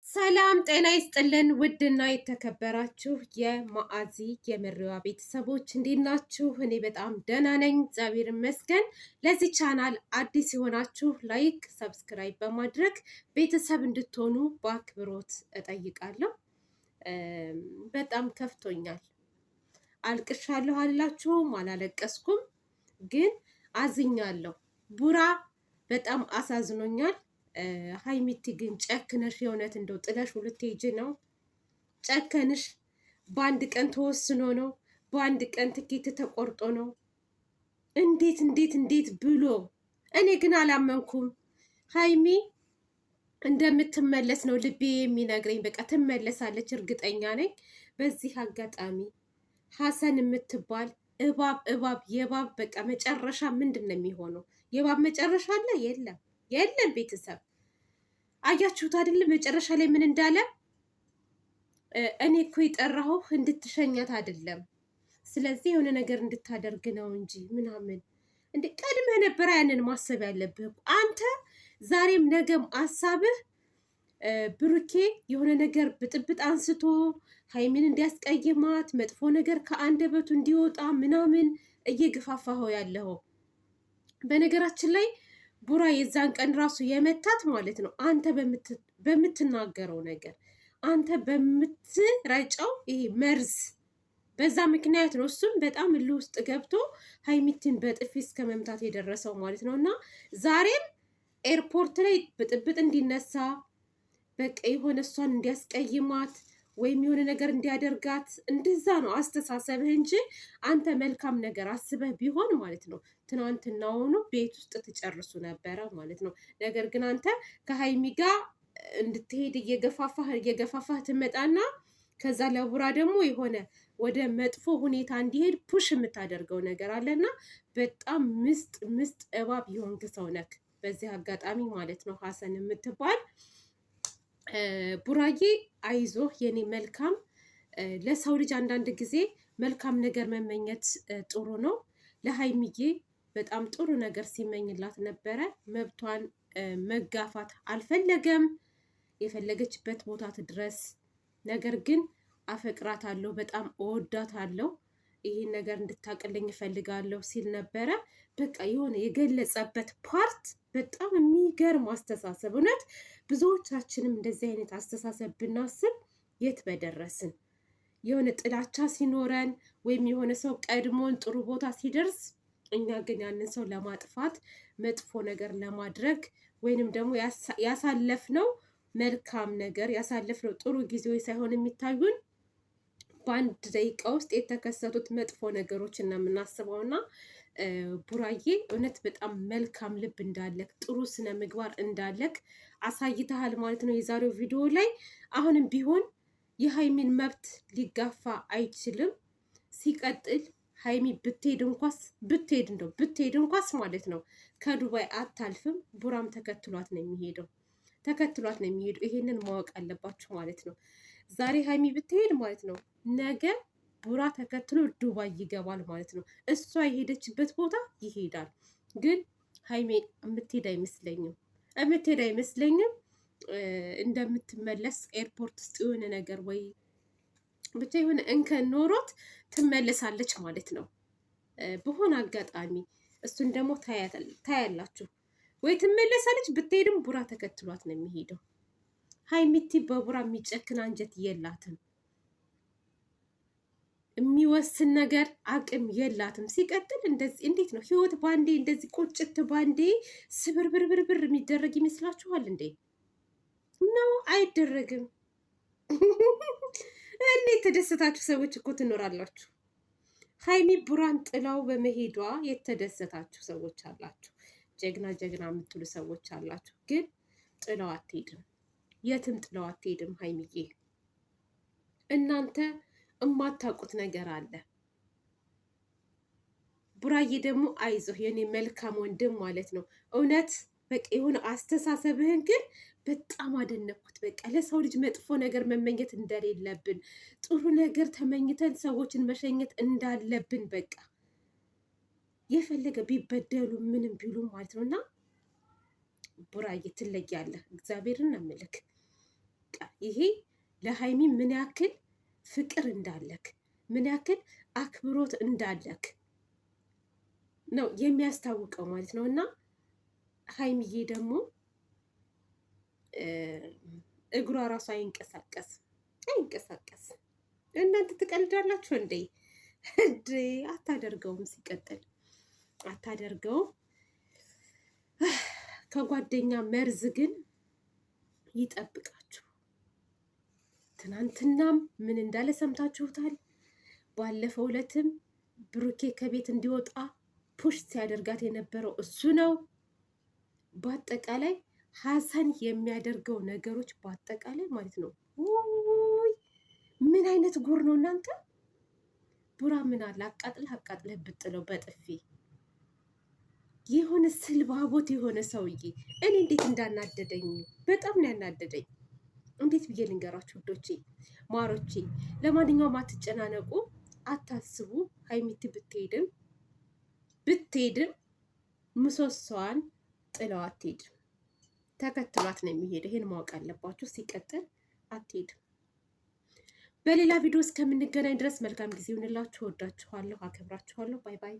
ሰላም ጤና ይስጥልን። ውድና የተከበራችሁ የማዓዚ የመሪዋ ቤተሰቦች እንዴት ናችሁ? እኔ በጣም ደህና ነኝ፣ እግዚአብሔር ይመስገን። ለዚህ ቻናል አዲስ የሆናችሁ ላይክ፣ ሰብስክራይብ በማድረግ ቤተሰብ እንድትሆኑ በአክብሮት እጠይቃለሁ። በጣም ከፍቶኛል። አልቅሻለሁ አላችሁም፣ አላለቀስኩም፣ ግን አዝኛለሁ። ቡራ በጣም አሳዝኖኛል። ሀይሚቲ ግን ጨክነሽ የእውነት እንደው ጥለሽ ልትሄጂ ነው? ጨከንሽ። በአንድ ቀን ተወስኖ ነው? በአንድ ቀን ትኬት ተቆርጦ ነው? እንዴት ብሎ? እኔ ግን አላመንኩም። ሀይሚ እንደምትመለስ ነው ልቤ የሚነግረኝ። በቃ ትመለሳለች፣ እርግጠኛ ነኝ። በዚህ አጋጣሚ ሀሰን የምትባል እባብ የእባብ በቃ መጨረሻ ምንድን ነው የሚሆነው? የእባብ መጨረሻ አለ? የለም ቤተሰብ አያችሁት አይደለም? መጨረሻ ላይ ምን እንዳለ? እኔ እኮ የጠራሁህ እንድትሸኛት አይደለም፣ ስለዚህ የሆነ ነገር እንድታደርግ ነው እንጂ ምናምን። እንደ ቀድመህ ነበረ ያንን ማሰብ ያለብህ አንተ። ዛሬም ነገም አሳብህ ብሩኬ የሆነ ነገር ብጥብጥ አንስቶ ሀይሚን እንዲያስቀይማት መጥፎ ነገር ከአንደበቱ እንዲወጣ ምናምን እየገፋፋኸው ያለኸው። በነገራችን ላይ ቡራ የዛን ቀን ራሱ የመታት ማለት ነው አንተ በምትናገረው ነገር፣ አንተ በምትረጨው ይሄ መርዝ፣ በዛ ምክንያት ነው እሱም በጣም እልህ ውስጥ ገብቶ ሀይሚትን በጥፊ እስከ መምታት የደረሰው ማለት ነው። እና ዛሬም ኤርፖርት ላይ ብጥብጥ እንዲነሳ በቃ የሆነ እሷን እንዲያስቀይማት ወይም የሆነ ነገር እንዲያደርጋት እንደዛ ነው አስተሳሰብህ እንጂ አንተ መልካም ነገር አስበህ ቢሆን ማለት ነው ትናንትናውኑ ቤት ውስጥ ትጨርሱ ማለት ነው። ነገር ግን አንተ ከሀይሚ ጋር እንድትሄድ እየገፋፋህ ትመጣና ከዛ ለቡራ ደግሞ የሆነ ወደ መጥፎ ሁኔታ እንዲሄድ ፑሽ የምታደርገው ነገር አለና በጣም ምስጥ እባብ የሆንክ ሰው ነክ። በዚህ አጋጣሚ ማለት ነው ሀሰን የምትባል ቡራዬ አይዞህ የኔ መልካም። ለሰው ልጅ አንዳንድ ጊዜ መልካም ነገር መመኘት ጥሩ ነው። ለሀይሚዬ በጣም ጥሩ ነገር ሲመኝላት ነበረ። መብቷን መጋፋት አልፈለገም። የፈለገችበት ቦታ ትድረስ። ነገር ግን አፈቅራታለሁ፣ በጣም እወዳታለሁ፣ ይህን ነገር እንድታቅልኝ እፈልጋለሁ ሲል ነበረ። በቃ የሆነ የገለጸበት ፓርት በጣም የሚገርም አስተሳሰብ። እውነት ብዙዎቻችንም እንደዚህ አይነት አስተሳሰብ ብናስብ የት በደረስን። የሆነ ጥላቻ ሲኖረን ወይም የሆነ ሰው ቀድሞን ጥሩ ቦታ ሲደርስ እኛ ግን ያንን ሰው ለማጥፋት መጥፎ ነገር ለማድረግ ወይንም ደግሞ ያሳለፍነው መልካም ነገር ያሳለፍነው ጥሩ ጊዜዎች ሳይሆን የሚታዩን በአንድ ደቂቃ ውስጥ የተከሰቱት መጥፎ ነገሮች እና የምናስበው። እና ቡራዬ እውነት በጣም መልካም ልብ እንዳለክ፣ ጥሩ ስነ ምግባር እንዳለክ አሳይተሃል ማለት ነው የዛሬው ቪዲዮ ላይ። አሁንም ቢሆን የሀይሚን መብት ሊጋፋ አይችልም። ሲቀጥል ሀይሚ ብትሄድ እንኳስ ማለት ነው ከዱባይ አታልፍም። ቡራም ተከትሏት ነው የሚሄደው። ይሄንን ማወቅ አለባችሁ ማለት ነው። ዛሬ ሀይሚ ብትሄድ ማለት ነው ነገ ቡራ ተከትሎ ዱባይ ይገባል ማለት ነው። እሷ የሄደችበት ቦታ ይሄዳል። ግን ሀይሚ የምትሄድ አይመስለኝም። እንደምትመለስ ኤርፖርት ውስጥ የሆነ ነገር ወይ ብቻ የሆነ እንከን ኖሮት ትመለሳለች ማለት ነው በሆነ አጋጣሚ። እሱን ደግሞ ታያላችሁ። ወይ ትመለሳለች። ብትሄድም ቡራ ተከትሏት ነው የሚሄደው። ሀይሚቲ በቡራ የሚጨክን አንጀት የላትም። የሚወስን ነገር አቅም የላትም። ሲቀጥል እንደዚህ እንዴት ነው ህይወት ባንዴ እንደዚህ ቁጭት ባንዴ ስብርብርብርብር የሚደረግ ይመስላችኋል እንዴ? ነው አይደረግም። እኔ የተደሰታችሁ ሰዎች እኮ ትኖራላችሁ። ሀይሚ ቡራን ጥላው በመሄዷ የተደሰታችሁ ሰዎች አላችሁ። ጀግና የምትሉ ሰዎች አላችሁ። ግን ጥላው አትሄድም፣ የትም ጥላው አትሄድም ሀይሚዬ። እናንተ እማታውቁት ነገር አለ። ቡራዬ ደግሞ አይዞህ የኔ መልካም ወንድም ማለት ነው። እውነት በቃ የሆነ አስተሳሰብህን ግን በጣም አደነኩት። በቃ ለሰው ልጅ መጥፎ ነገር መመኘት እንደሌለብን፣ ጥሩ ነገር ተመኝተን ሰዎችን መሸኘት እንዳለብን፣ በቃ የፈለገ ቢበደሉ ምንም ቢሉ ማለት ነው። እና ቡራዬ ትለያለህ። እግዚአብሔርን ነው የምልክ። ይሄ ለሀይሚ ምን ያክል ፍቅር እንዳለክ ምን ያክል አክብሮት እንዳለክ ነው የሚያስታውቀው ማለት ነው። እና ሀይሚዬ ደግሞ እግሯ ራሱ አይንቀሳቀስ። እናንተ ትቀልዳላችሁ እንዴ? እንዴ አታደርገውም። ሲቀጥል አታደርገውም። ከጓደኛ መርዝ ግን ይጠብቃችሁ። ትናንትናም ምን እንዳለ ሰምታችሁታል። ባለፈው ዕለትም ብሩኬ ከቤት እንዲወጣ ፑሽ ሲያደርጋት የነበረው እሱ ነው። በአጠቃላይ ሀሰን የሚያደርገው ነገሮች በአጠቃላይ ማለት ነው። ውይ ምን አይነት ጉር ነው እናንተ! ቡራ ምን አለ አቃጥለህ ብጥለው በጥፊ የሆነ ስልባቦት የሆነ ሰውዬ እኔ እንዴት እንዳናደደኝ በጣም ነው ያናደደኝ። እንዴት ብዬ ልንገራችሁ ውዶቼ ማሮቼ። ለማንኛውም አትጨናነቁ፣ አታስቡ። ሀይሚቲ ብትሄድም ምሰሷን ጥለው አትሄድም። ተከትሏት ነው የሚሄደው። ይሄን ማወቅ አለባችሁ። ሲቀጥል አትሄድም። በሌላ ቪዲዮ እስከምንገናኝ ድረስ መልካም ጊዜ ይሁንላችሁ። ወዳችኋለሁ፣ አከብራችኋለሁ። ባይ ባይ።